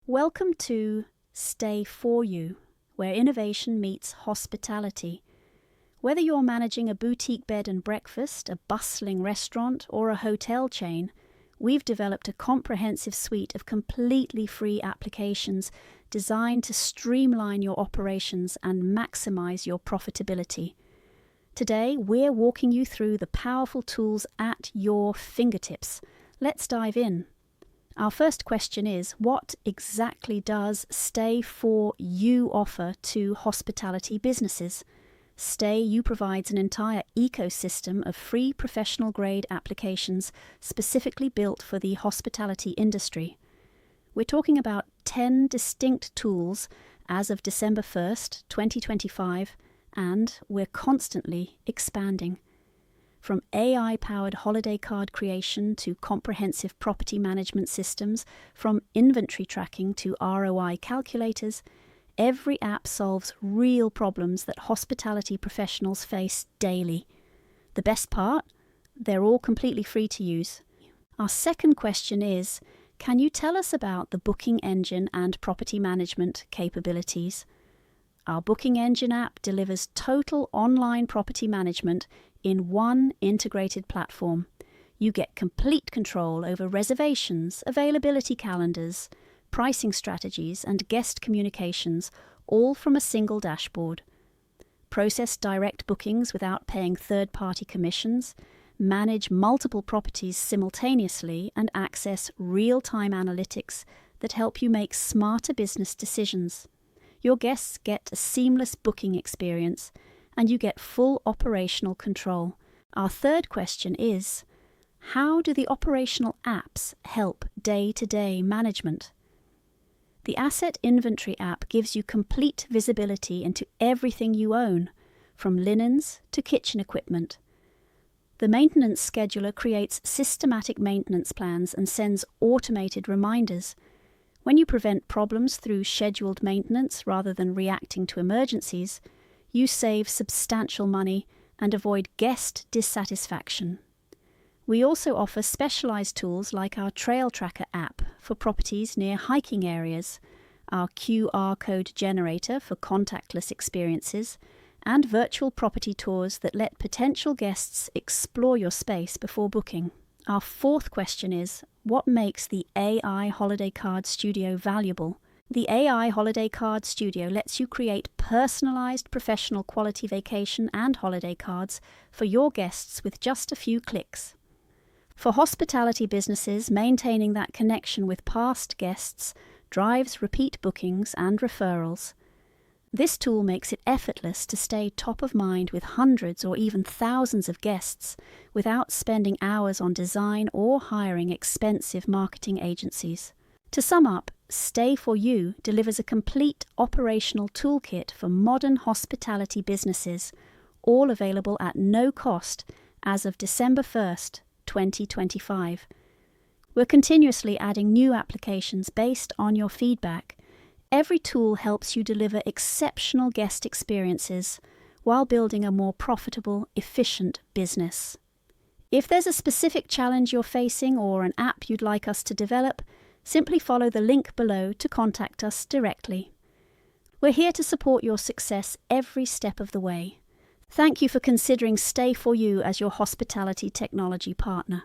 Welcome to Stay For You, where innovation meets hospitality. Whether you're managing a boutique bed and breakfast, a bustling restaurant, or a hotel chain, we've developed a comprehensive suite of completely free applications designed to streamline your operations and maximize your profitability. Today, we're walking you through the powerful tools at your fingertips. Let's dive in. Our first question is, what exactly does Stay For You offer to hospitality businesses? Stay You provides an entire ecosystem of free professional-grade applications specifically built for the hospitality industry. We're talking about 10 distinct tools as of December 1st, 2025, and we're constantly expanding. From AI-powered holiday card creation to comprehensive property management systems, from inventory tracking to ROI calculators, every app solves real problems that hospitality professionals face daily. The best part? They're all completely free to use. Our second question is, can you tell us about the booking engine and property management capabilities? Our booking engine app delivers total online property management in one integrated platform. You get complete control over reservations, availability calendars, pricing strategies, and guest communications, all from a single dashboard. Process direct bookings without paying third-party commissions, manage multiple properties simultaneously, and access real-time analytics that help you make smarter business decisions. Your guests get a seamless booking experience, and you get full operational control. Our third question is, how do the operational apps help day-to-day management? The Asset Inventory app gives you complete visibility into everything you own, from linens to kitchen equipment. The Maintenance Scheduler creates systematic maintenance plans and sends automated reminders. When you prevent problems through scheduled maintenance rather than reacting to emergencies, you save substantial money and avoid guest dissatisfaction. We also offer specialized tools like our Trail Tracker app for properties near hiking areas, our QR code generator for contactless experiences, and virtual property tours that let potential guests explore your space before booking. Our fourth question is, what makes the AI Holiday Card Studio valuable? The AI Holiday Card Studio lets you create personalized professional quality vacation and holiday cards for your guests with just a few clicks. For hospitality businesses, maintaining that connection with past guests drives repeat bookings and referrals. This tool makes it effortless to stay top of mind with hundreds or even thousands of guests without spending hours on design or hiring expensive marketing agencies. To sum up, Stay For You delivers a complete operational toolkit for modern hospitality businesses, all available at no cost as of December 1st, 2025. We're continuously adding new applications based on your feedback. Every tool helps you deliver exceptional guest experiences while building a more profitable, efficient business. If there's a specific challenge you're facing or an app you'd like us to develop, simply follow the link below to contact us directly. We're here to support your success every step of the way. Thank you for considering Stay For You as your hospitality technology partner.